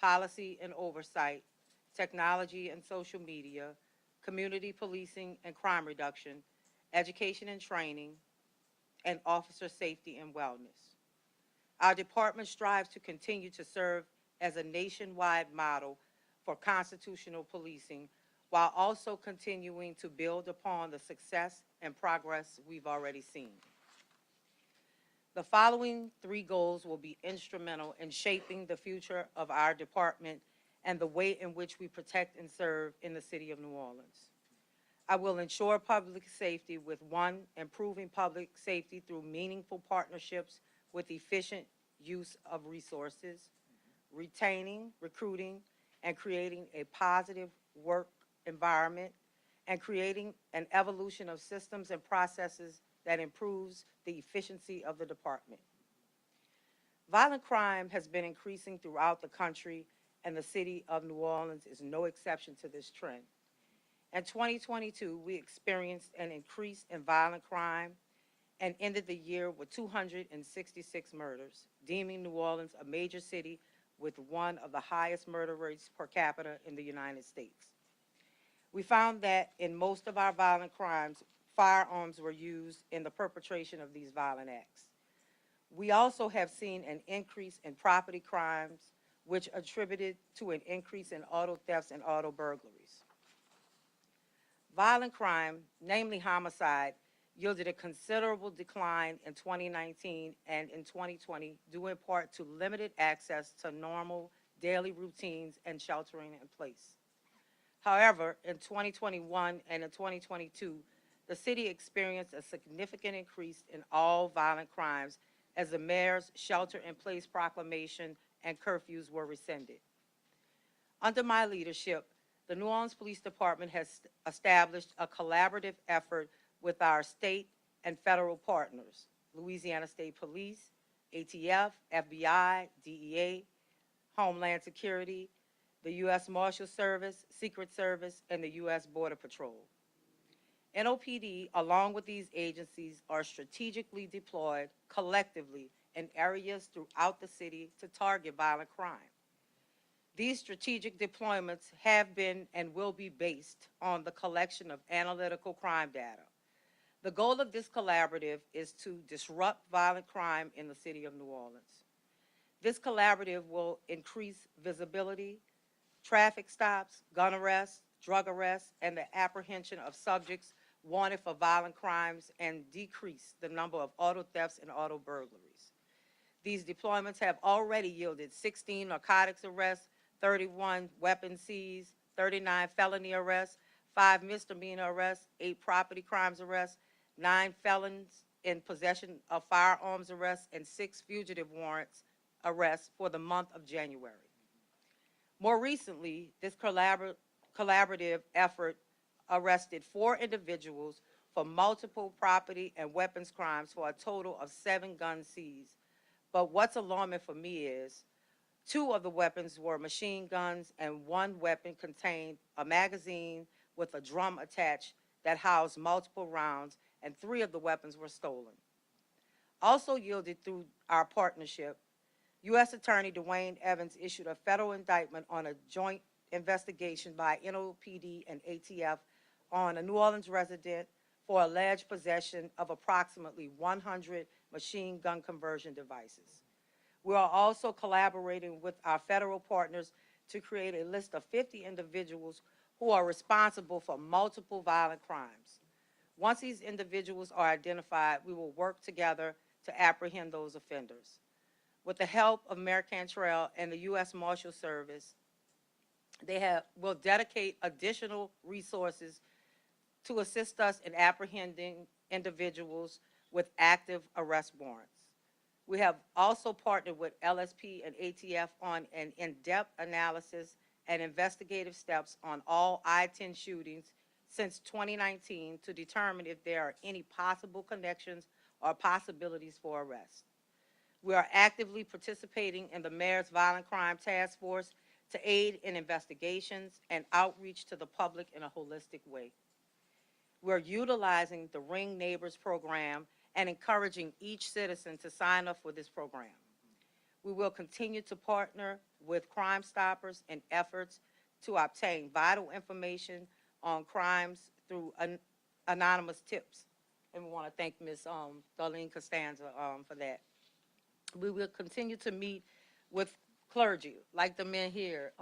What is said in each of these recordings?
policy and oversight, technology and social media, community policing and crime reduction, education and training, and officer safety and wellness. Our department strives to continue to serve as a nationwide model for constitutional policing while also continuing to build upon the success and progress we've already seen. The following three goals will be instrumental in shaping the future of our department and the way in which we protect and serve in the city of New Orleans. I will ensure public safety with one, improving public safety through meaningful partnerships with efficient use of resources, retaining, recruiting, and creating a positive work environment, and creating an evolution of systems and processes that improves the efficiency of the department. Violent crime has been increasing throughout the country, and the city of New Orleans is no exception to this trend. In 2022, we experienced an increase in violent crime and ended the year with 266 murders, deeming New Orleans a major city with one of the highest murder rates per capita in the United States. We found that in most of our violent crimes, firearms were used in the perpetration of these violent acts. We also have seen an increase in property crimes, which attributed to an increase in auto thefts and auto burglaries. Violent crime, namely homicide, yielded a considerable decline in 2019 and in 2020, due in part to limited access to normal daily routines and sheltering in place. However, in 2021 and in 2022, the city experienced a significant increase in all violent crimes as the mayor's shelter-in-place proclamation and curfews were rescinded. Under my leadership, the New Orleans Police Department has established a collaborative effort with our state and federal partners, Louisiana State Police, ATF, FBI, DEA, Homeland Security, the U.S. Marshal Service, Secret Service, and the U.S. Border Patrol. NOPD, along with these agencies, are strategically deployed collectively in areas throughout the city to target violent crime. These strategic deployments have been and will be based on the collection of analytical crime data. The goal of this collaborative is to disrupt violent crime in the city of New Orleans. This collaborative will increase visibility, traffic stops, gun arrests, drug arrests, and the apprehension of subjects wanted for violent crimes and decrease the number of auto thefts and auto burglaries. These deployments have already yielded 16 narcotics arrests, 31 weapons seized, 39 felony arrests, 5 misdemeanor arrests, 8 property crimes arrests, 9 felons in possession of firearms arrests, and 6 fugitive warrants arrests for the month of January. More recently, this collaborative effort arrested 4 individuals for multiple property and weapons crimes for a total of 7 guns seized. But what's alarming for me is 2 of the weapons were machine guns and 1 weapon contained a magazine with a drum attached that housed multiple rounds, and 3 of the weapons were stolen. Also yielded through our partnership, U.S. Attorney Dwayne Evans issued a federal indictment on a joint investigation by NOPD and ATF on a New Orleans resident for alleged possession of approximately 100 machine gun conversion devices. We are also collaborating with our federal partners to create a list of 50 individuals who are responsible for multiple violent crimes. Once these individuals are identified, we will work together to apprehend those offenders. With the help of Mayor Cantrell and the U.S. Marshal Service, will dedicate additional resources to assist us in apprehending individuals with active arrest warrants. We have also partnered with LSP and ATF on an in-depth analysis and investigative steps on all I-10 shootings since 2019 to determine if there are any possible connections or possibilities for arrest. We are actively participating in the Mayor's Violent Crime Task Force to aid in investigations and outreach to the public in a holistic way. We're utilizing the Ring Neighbors program and encouraging each citizen to sign up for this program. We will continue to partner with Crime Stoppers in efforts to obtain vital information on crimes through anonymous tips. And we want to thank Ms. Darlene Costanza for that. We will continue to meet with clergy, like the men here,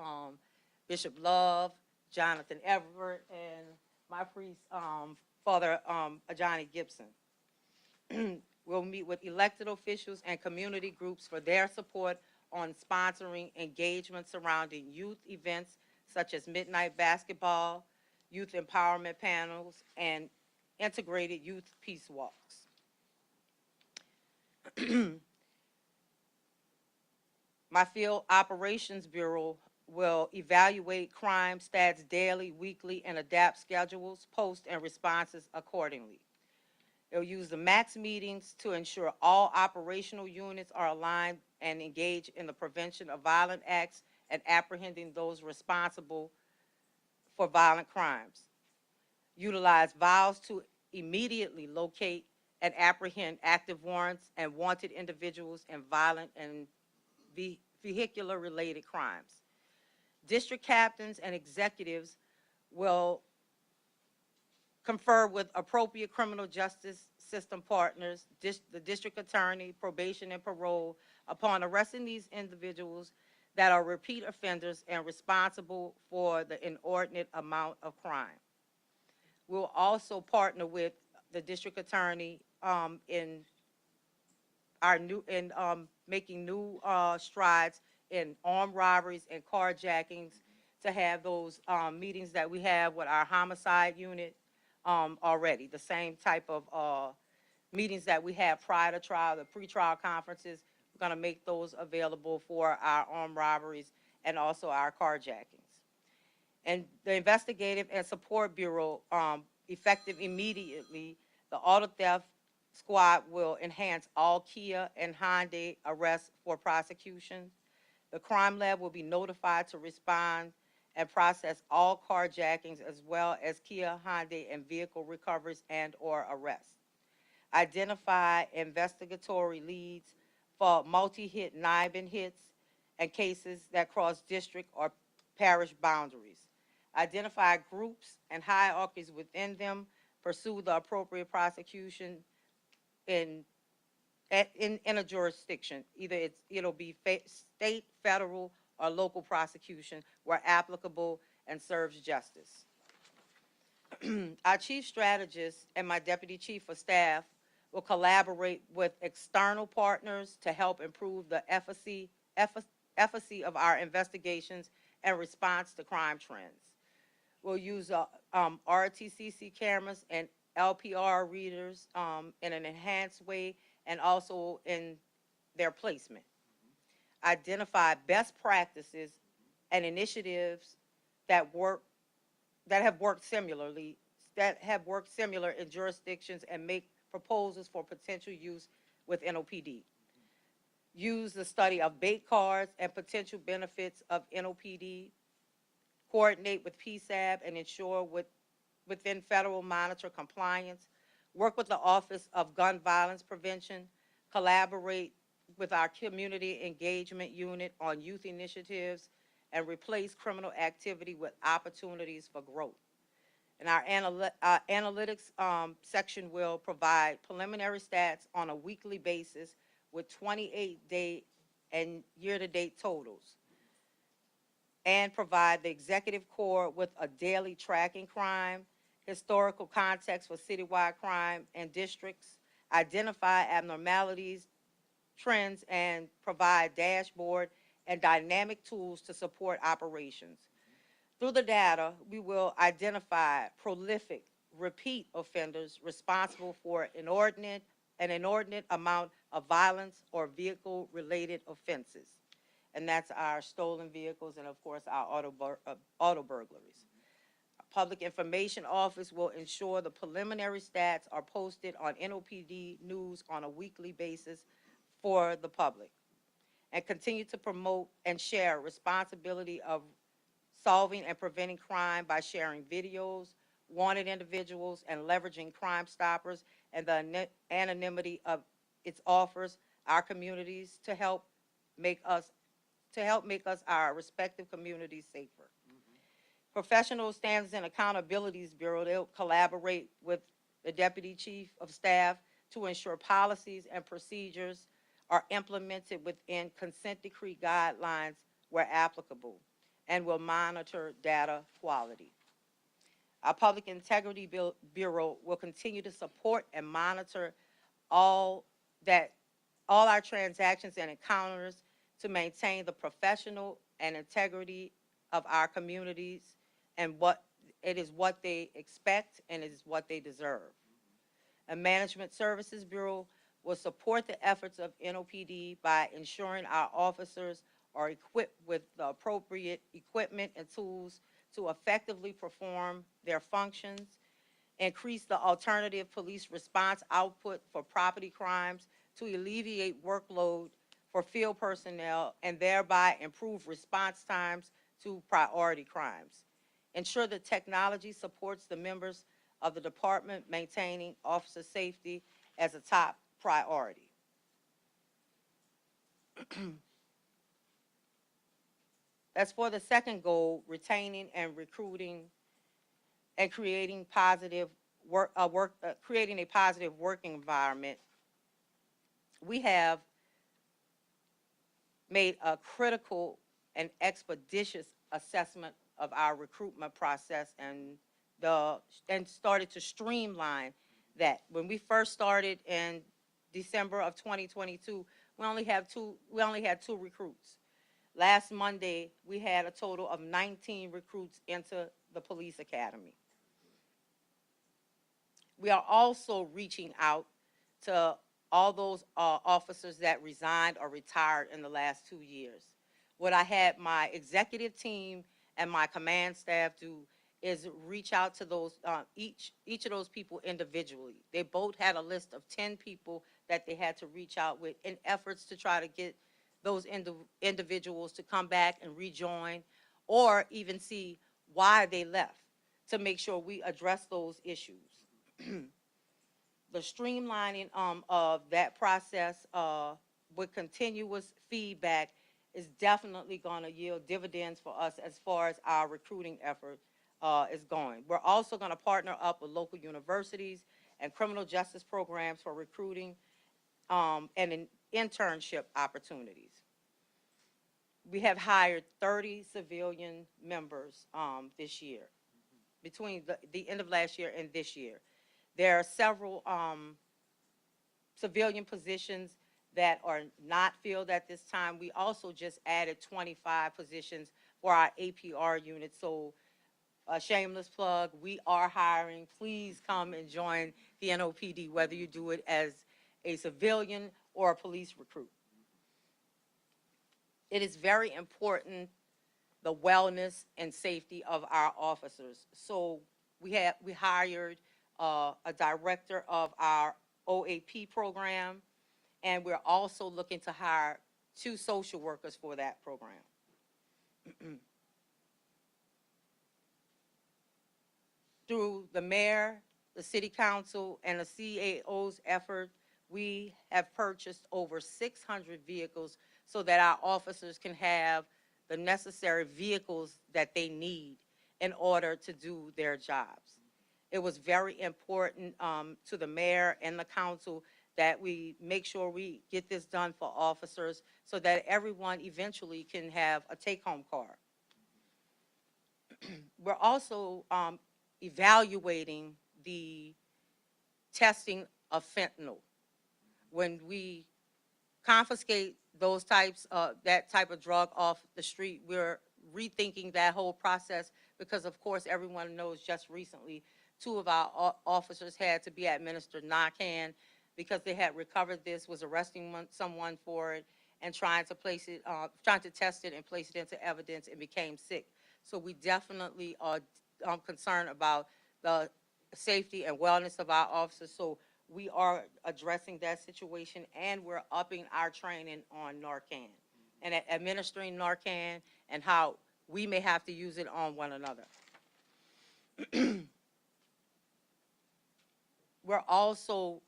Bishop Love, Jonathan Everett, and my priest, Father Johnny Gibson. We'll meet with elected officials and community groups for their support on sponsoring engagement surrounding youth events such as midnight basketball, youth empowerment panels, and integrated youth peace walks. My Field Operations Bureau will evaluate crime stats daily, weekly, and adapt schedules, posts, and responses accordingly. It'll use the MAX meetings to ensure all operational units are aligned and engaged in the prevention of violent acts and apprehending those responsible for violent crimes. Utilize VOWs to immediately locate and apprehend active warrants and wanted individuals in violent and vehicular-related crimes. District captains and executives will confer with appropriate criminal justice system partners, the district attorney, probation, and parole upon arresting these individuals that are repeat offenders and responsible for the inordinate amount of crime. We'll also partner with the district attorney in making new strides in armed robberies and carjackings to have those meetings that we have with our homicide unit already. The same type of meetings that we have prior to trial, the pretrial conferences, we're going to make those available for our armed robberies and also our carjackings. And the Investigative and Support Bureau, effective immediately, the Auto Theft Squad will enhance all Kia and Hyundai arrests for prosecution. The Crime Lab will be notified to respond and process all carjackings as well as Kia, Hyundai, and vehicle recoveries and/or arrests. Identify investigatory leads for multi-hit NIBIN hits and cases that cross district or parish boundaries. Identify groups and hierarchies within them. Pursue the appropriate prosecution in a jurisdiction. Either it'll be state, federal, or local prosecution where applicable and serves justice. Our chief strategist and my deputy chief of staff will collaborate with external partners to help improve the efficacy of our investigations and response to crime trends. We'll use RTCC cameras and LPR readers in an enhanced way and also in their placement. Identify best practices and initiatives that have worked similar in jurisdictions and make proposals for potential use with NOPD. Use the study of bait cards and potential benefits of NOPD. Coordinate with PSAB and ensure within federal monitor compliance. Work with the Office of Gun Violence Prevention. Collaborate with our community engagement unit on youth initiatives and replace criminal activity with opportunities for growth. And our analytics section will provide preliminary stats on a weekly basis with 28-day and year-to-date totals, and provide the executive core with a daily tracking crime, historical context for citywide crime and districts, identify abnormalities, trends, and provide dashboard and dynamic tools to support operations. Through the data, we will identify prolific repeat offenders responsible for an inordinate amount of violence or vehicle-related offenses. And that's our stolen vehicles and, of course, our auto burglaries. Public Information Office will ensure the preliminary stats are posted on NOPD News on a weekly basis for the public, and continue to promote and share responsibility of solving and preventing crime by sharing videos, wanted individuals, and leveraging Crime Stoppers and the anonymity of its offers our communities to help make us our respective communities safer. Professional Standards and Accountabilities Bureau, they'll collaborate with the Deputy Chief of Staff to ensure policies and procedures are implemented within consent decree guidelines where applicable, and will monitor data quality. Our Public Integrity Bureau will continue to support and monitor all that all our transactions and encounters to maintain the professional and integrity of our communities, and what they expect and it is what they deserve. A Management Services Bureau will support the efforts of NOPD by ensuring our officers are equipped with the appropriate equipment and tools to effectively perform their functions, increase the alternative police response output for property crimes to alleviate workload for field personnel and thereby improve response times to priority crimes. Ensure that technology supports the members of the department, maintaining officer safety as a top priority. As for the second goal, retaining and recruiting and creating creating a positive working environment, we have made a critical and expeditious assessment of our recruitment process and started to streamline that. When we first started in December of 2022, we only had two recruits. Last Monday, we had a total of 19 recruits into the police academy. We are also reaching out to all those officers that resigned or retired in the last 2 years. What I had my executive team and my command staff do is reach out to those each of those people individually. They both had a list of 10 people that they had to reach out with in efforts to try to get those individuals to come back and rejoin, or even see why they left, to make sure we address those issues. The streamlining of that process with continuous feedback is definitely going to yield dividends for us as far as our recruiting effort is going. We're also going to partner up with local universities and criminal justice programs for recruiting and internship opportunities. We have hired 30 civilian members this year, between the end of last year and this year. There are several civilian positions that are not filled at this time. We also just added 25 positions for our APR unit. So a shameless plug, we are hiring. Please come and join the NOPD, whether you do it as a civilian or a police recruit. It is very important, the wellness and safety of our officers. So we hired a director of our OAP program, and we're also looking to hire 2 social workers for that program. Through the mayor, the city council, and the CAO's effort, we have purchased over 600 vehicles so that our officers can have the necessary vehicles that they need in order to do their jobs. It was very important to the mayor and the council that we make sure we get this done for officers so that everyone eventually can have a take-home car. We're also evaluating the testing of fentanyl. When we confiscate those that type of drug off the street, we're rethinking that whole process because, of course, everyone knows just recently 2 of our officers had to be administered Narcan because they had recovered this, was arresting someone for it, and trying to test it and place it into evidence, and became sick. So we definitely are concerned about the safety and wellness of our officers. So we are addressing that situation, and we're upping our training on Narcan and administering Narcan and how we may have to use it on one another. We're also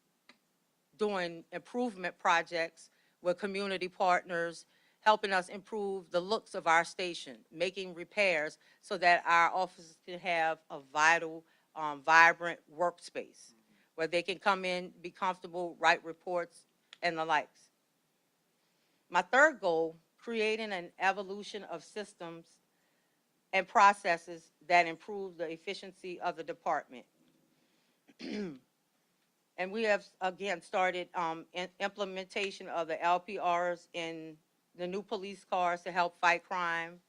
doing improvement projects with community partners helping us improve the looks of our station, making repairs so that our officers can have a vital, vibrant workspace where they can come in, be comfortable, write reports, and the likes. My third goal, creating an evolution of systems and processes that improve the efficiency of the department. And we have, again, started implementation of the LPRs in the new police cars to help fight crime.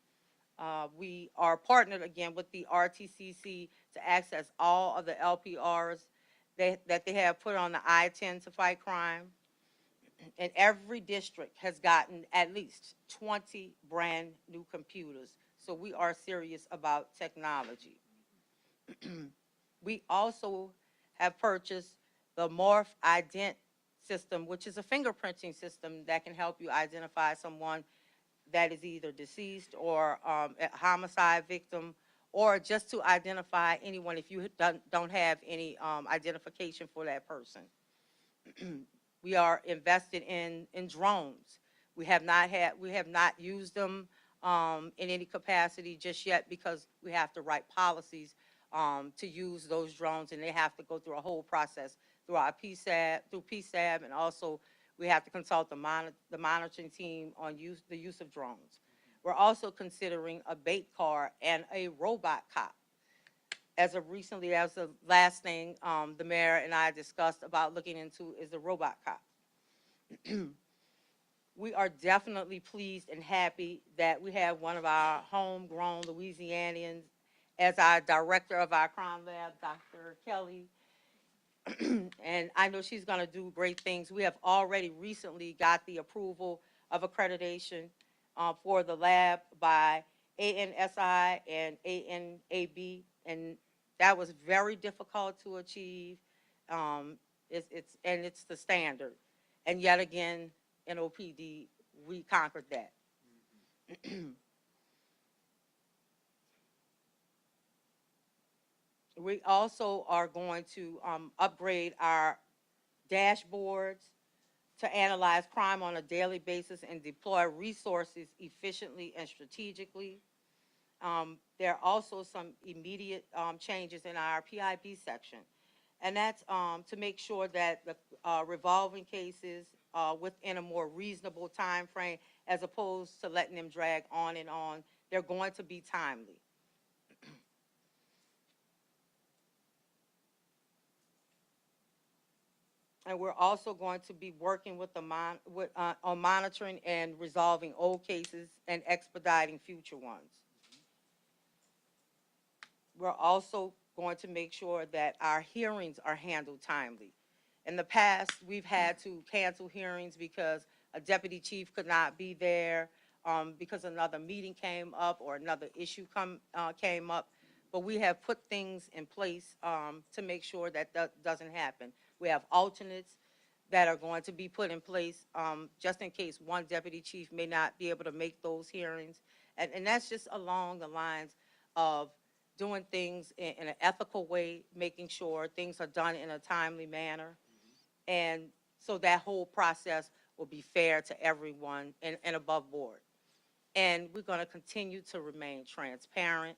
We are partnered, again, with the RTCC to access all of the LPRs that they have put on the I-10 to fight crime. And every district has gotten at least 20 brand new computers. So we are serious about technology. We also have purchased the Morph Ident system, which is a fingerprinting system that can help you identify someone that is either deceased or a homicide victim, or just to identify anyone if you don't have any identification for that person. We are invested in drones. We have not used them in any capacity just yet because we have to write policies to use those drones, and they have to go through a whole process through our PSAB, and also we have to consult the monitoring team on the use of drones. We're also considering a bait car and a robot cop. As of recently, as the last thing the mayor and I discussed about looking into is the robot cop. We are definitely pleased and happy that we have one of our homegrown Louisianians as our director of our crime lab, Dr. Kelly. And I know she's going to do great things. We have already recently got the approval of accreditation for the lab by ANSI and ANAB, and that was very difficult to achieve. It's the standard, and yet again, NOPD, we conquered that. We also are going to upgrade our dashboards to analyze crime on a daily basis and deploy resources efficiently and strategically. There are also some immediate changes in our PIB section, and that's to make sure that the revolving cases within a more reasonable time frame, as opposed to letting them drag on and on. They're going to be timely. And we're also going to be working with on monitoring and resolving old cases and expediting future ones. We're also going to make sure that our hearings are handled timely. In the past, we've had to cancel hearings because a deputy chief could not be there, because another meeting came up or another issue came up. But we have put things in place to make sure that doesn't happen. We have alternates that are going to be put in place just in case one deputy chief may not be able to make those hearings. And that's just along the lines of doing things in an ethical way, making sure things are done in a timely manner. And so that whole process will be fair to everyone and above board. And we're going to continue to remain transparent.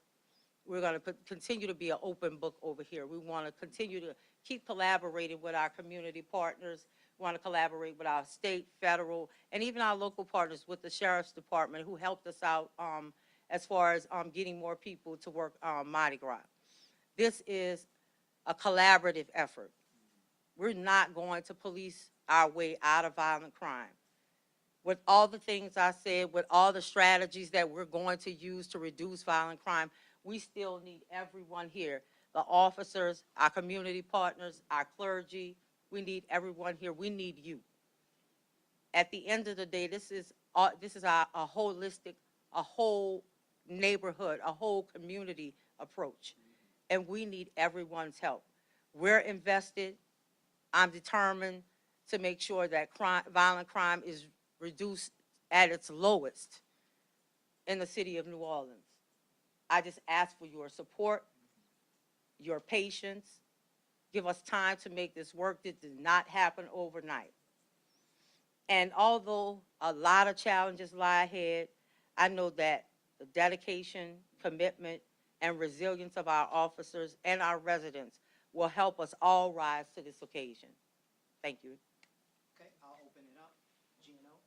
We're going to continue to be an open book over here. We want to continue to keep collaborating with our community partners. We want to collaborate with our state, federal, and even our local partners with the Sheriff's Department, who helped us out as far as getting more people to work Mardi Gras. This is a collaborative effort. We're not going to police our way out of violent crime. With all the things I said, with all the strategies that we're going to use to reduce violent crime, we still need everyone here, the officers, our community partners, our clergy. We need everyone here. We need you. At the end of the day, this is a holistic, a whole neighborhood, a whole community approach, and we need everyone's help. We're invested. I'm determined to make sure that violent crime is reduced at its lowest in the city of New Orleans. I just ask for your support, your patience. Give us time to make this work. This did not happen overnight. And although a lot of challenges lie ahead, I know that the dedication, commitment, and resilience of our officers and our residents will help us all rise to this occasion. Thank you. Okay, I'll open it up. GNO.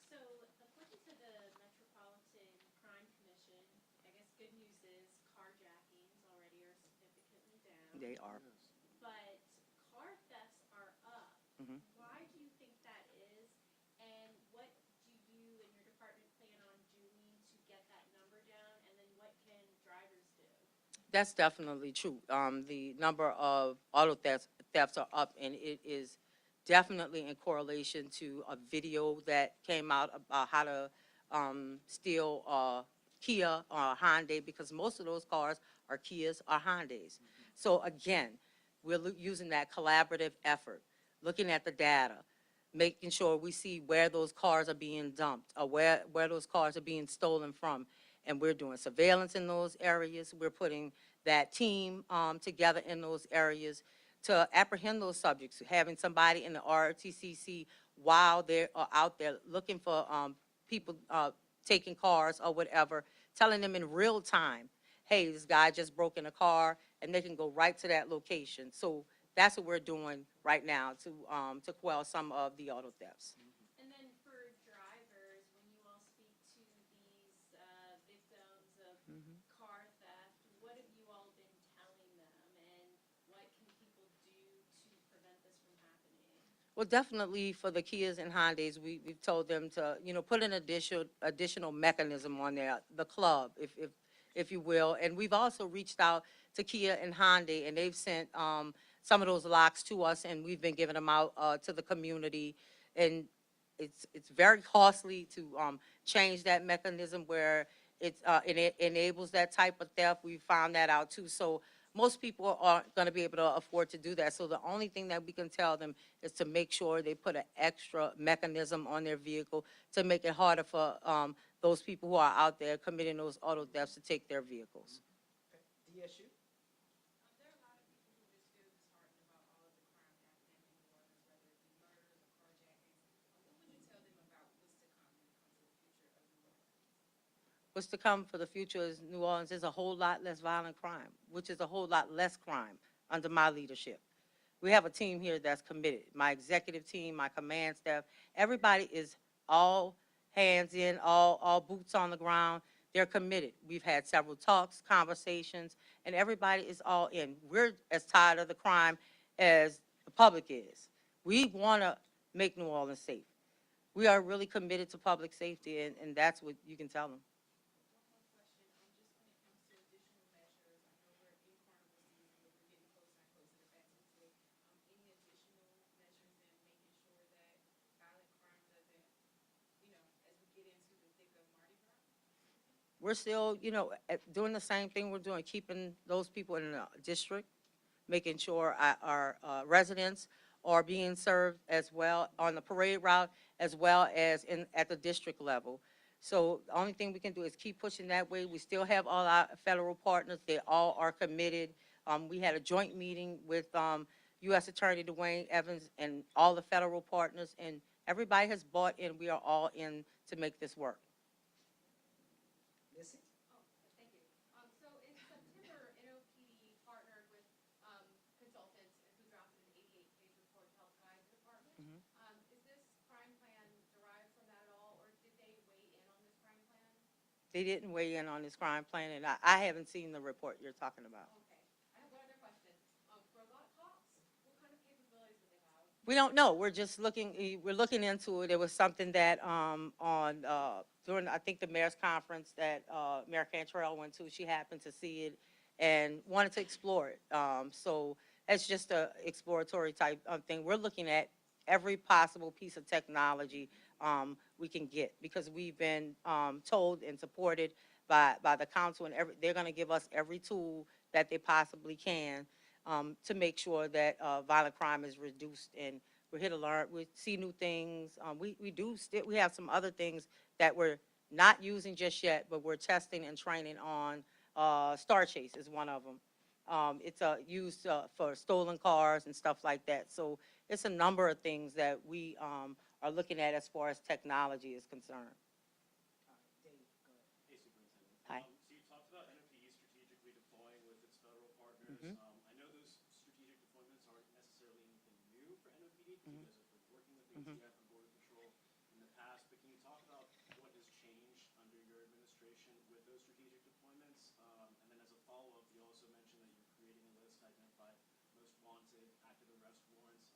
So, according to the Metropolitan Crime Commission, I guess good news is carjackings already are significantly down, They are. but car thefts are up. Mhm. Why do you think that is? And what do you and your department plan on doing to get that number down? And then what can drivers do? That's definitely true. The number of thefts are up, and it is definitely in correlation to a video that came out about how to steal Kia or Hyundai, because most of those cars are Kias or Hyundais. So again, we're using that collaborative effort, looking at the data, making sure we see where those cars are being dumped or where those cars are being stolen from. And we're doing surveillance in those areas. We're putting that team together in those areas to apprehend those subjects, having somebody in the RTCC while they're out there looking for people taking cars or whatever, telling them in real time, hey, this guy just broke in a car, and they can go right to that location. So that's what we're doing right now to quell some of the auto thefts. And then for drivers, when you all speak to these victims of car theft, what have you all been telling them, and what can people do to prevent this from happening? Well, definitely for the Kias and Hondas, we've told them to, put an additional mechanism on there, the club, if you will. And we've also reached out to Kia and Hyundai, and they've sent some of those locks to us, and we've been giving them out to the community. And it's very costly to change that mechanism where it enables that type of theft. We found that out too. So most people aren't going to be able to afford to do that. So the only thing that we can tell them is to make sure they put an extra mechanism on their vehicle to make it harder for those people who are out there committing those auto thefts to take their vehicles. Okay, DSU. There are a lot of people who just feel disheartened about all of the crime happening in New Orleans, whether it be murders or carjackings. What would you tell them about what's to come when it comes to the future of New Orleans? What's to come for the future is New Orleans is a whole lot less violent crime, which is a whole lot less crime under my leadership. We have a team here that's committed. My executive team, my command staff, everybody is all hands in, all boots on the ground. They're committed. We've had several talks, conversations, and everybody is all in. We're as tired of the crime as the public is. We want to make New Orleans safe. We are really committed to public safety, and that's what you can tell them. One more question, just when it comes to additional measures, I know we're in carnival season, but we're getting closer and closer to back to school. Any additional measures in making sure that violent crime doesn't, as we get into the thick of Mardi Gras? We're still, doing the same thing we're doing, keeping those people in the district, making sure our residents are being served as well on the parade route as well as at the district level. So the only thing we can do is keep pushing that way. We still have all our federal partners. They all are committed. We had a joint meeting with U.S. Attorney Dwayne Evans and all the federal partners, and everybody has bought in. We are all in to make this work. Missy. Oh, thank you. So in September, NOPD partnered with consultants who drafted an 88-page report to help guide the department. Mhm. Is this crime plan derived from that at all, or did they weigh in on this crime plan? They didn't weigh in on this crime plan, and I haven't seen the report you're talking about. Okay. I have one other question. Robot cops, what kind of capabilities do they have? We don't know. We're looking into it. It was something that during, I think, the mayor's conference that Mayor Cantrell went to, she happened to see it and wanted to explore it. So it's just a exploratory type of thing. We're looking at every possible piece of technology we can get, because we've been told and supported by the council, and they're going to give us every tool that they possibly can to make sure that violent crime is reduced. And we're here to learn. We see new things. We have some other things that we're not using just yet, but we're testing and training on. Star Chase is one of them. It's used for stolen cars and stuff like that. So it's a number of things that we are looking at as far as technology is concerned. All right, Dave, go ahead. Hey, Superintendent. Hi. So you talked about NOPE strategically deploying with its federal partners. Mhm. I know those strategic deployments aren't necessarily anything new for NOPD because Mhm. you guys have been working with Mhm. ATF and Border Patrol in the past, but can you talk about what has changed under your administration with those strategic deployments? And then as a follow-up, you also mentioned that you're creating a list to identify most wanted active arrest warrants.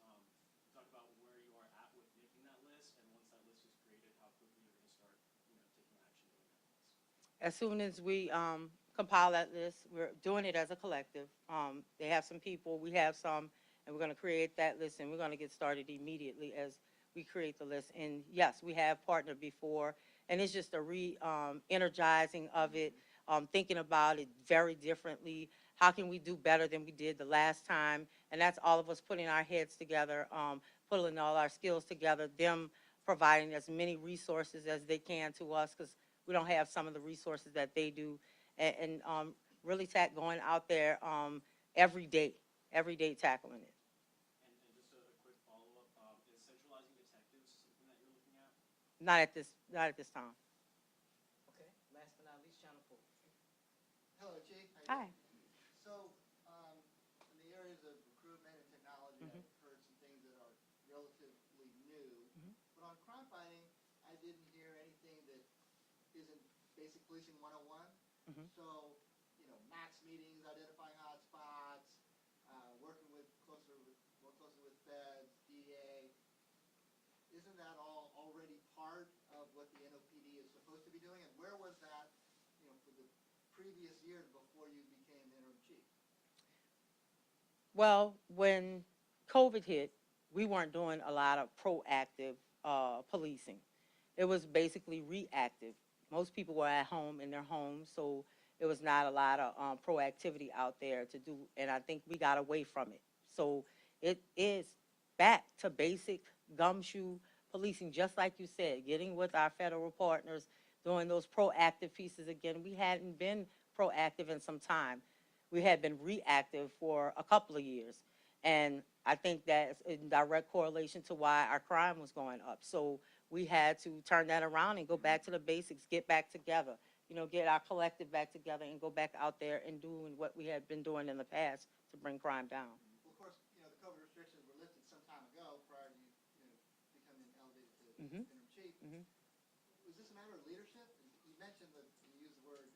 Talk about where you are at with making that list, and once that list is created, how quickly you're going to start, taking action doing that list. As soon as we compile that list, we're doing it as a collective. They have some people, we have some, and we're going to create that list, and we're going to get started immediately as we create the list. And yes, we have partnered before, and it's just a energizing of it, thinking about it very differently. How can we do better than we did the last time? And that's all of us putting our heads together, pulling all our skills together, them providing as many resources as they can to us, because we don't have some of the resources that they do, and really going out there every day tackling it. And just a quick follow-up, is centralizing detectives something that you're looking at? Not at this time. Okay, last but not least, Channel 4. Hello, Chief. How you Hi. doing? So, in the areas of recruitment and technology, Mhm. I've heard some things that are relatively new. Mhm. But on crime fighting, I didn't hear anything that isn't basic policing 101. Mhm. So, max meetings, identifying hotspots, working more closely with feds, DA. Isn't that all already part of what the NOPD is supposed to be doing? And where was that, for the previous years before you became interim chief? Well, when COVID hit, we weren't doing a lot of proactive policing. It was basically reactive. Most people were at home in their homes, so it was not a lot of proactivity out there to do, and I think we got away from it. So it is back to basic gumshoe policing, just like you said, getting with our federal partners, doing those proactive pieces again. We hadn't been proactive in some time. We had been reactive for a couple of years. And I think that's in direct correlation to why our crime was going up. So we had to turn that around and go back to the basics, get back together, get our collective back together and go back out there and doing what we had been doing in the past to bring crime down. Well, of course, the COVID restrictions were lifted some time ago prior to you, becoming elevated to Mhm. interim chief. Mhm. Was this a matter of leadership? You mentioned that you used the word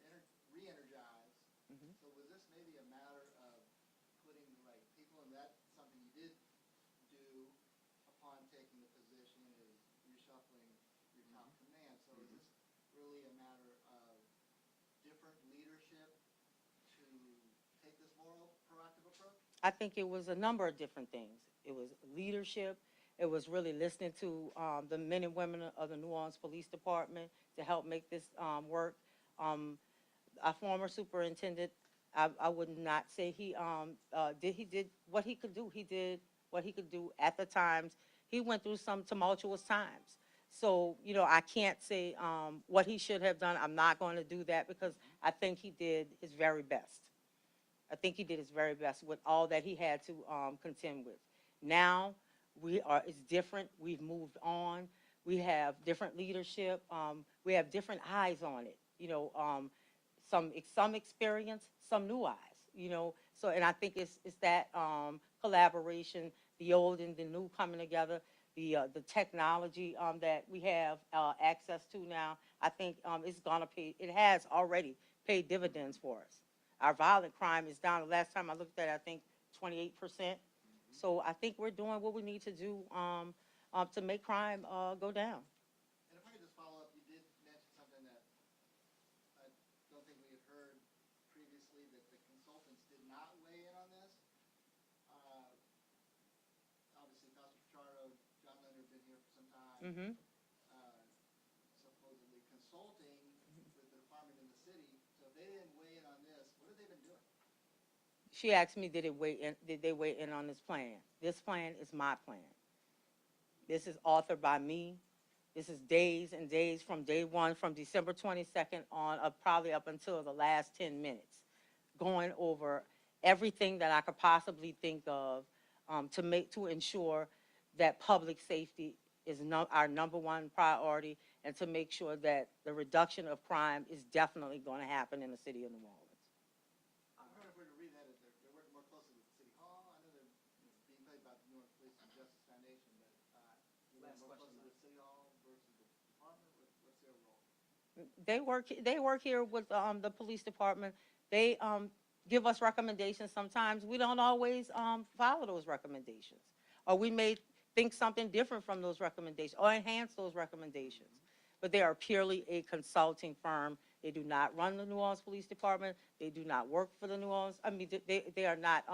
re-energize. Mhm. So was this maybe a matter of putting the right people, and that's something you did do upon taking the position, is reshuffling your top command. So is this really a matter of different leadership to take this more proactive approach? I think it was a number of different things. It was leadership. It was really listening to the men and women of the New Orleans Police Department to help make this work. Our former superintendent, I would not say he did what he could do. He did what he could do at the times. He went through some tumultuous times. So, I can't say what he should have done. I'm not going to do that because I think he did his very best. I think he did his very best with all that he had to contend with. Now it's different. We've moved on. We have different leadership. We have different eyes on it. Some experience, some new eyes. So and I think it's that collaboration, the old and the new coming together, the technology that we have access to now. I think it's gonna pay. It has already paid dividends for us. Our violent crime is down. The last time I looked at it, I think 28%. So I think we're doing what we need to do to make crime go down. And if I could just follow up, you did mention something that I don't think we had heard previously, that the consultants did not weigh in on this. Obviously, Pastor Pichardo, John Leonard have been here for some time. Mm-hmm. Supposedly consulting with the department in the city. So if they didn't weigh in on this, what have they been doing? She asked me, did they weigh in on this plan? This plan is my plan. This is authored by me. This is days and days from day one, from December 22nd on, probably up until the last 10 minutes, going over everything that I could possibly think of to ensure that public safety is our number one priority, and to make sure that the reduction of crime is definitely going to happen in the city of New Orleans. I heard if we were to read that, they're working more closely with City Hall. I know they're being paid by the New Orleans Police and Justice Foundation, but you work Last more question, closely with City Hall versus the department. What's their role? They work here with the police department. They give us recommendations. Sometimes we don't always follow those recommendations, or we may think something different from those recommendations or enhance those recommendations. But they are purely a consulting firm. They do not run the New Orleans Police Department. They do not work for the New Orleans. I mean, they are not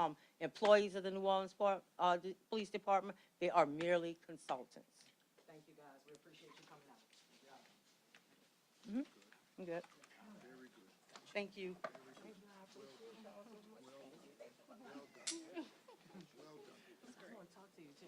employees of the New Orleans the Police Department. They are merely consultants. Thank you, guys. We appreciate you coming out. I'm good. Thank you. I want to talk to you, too.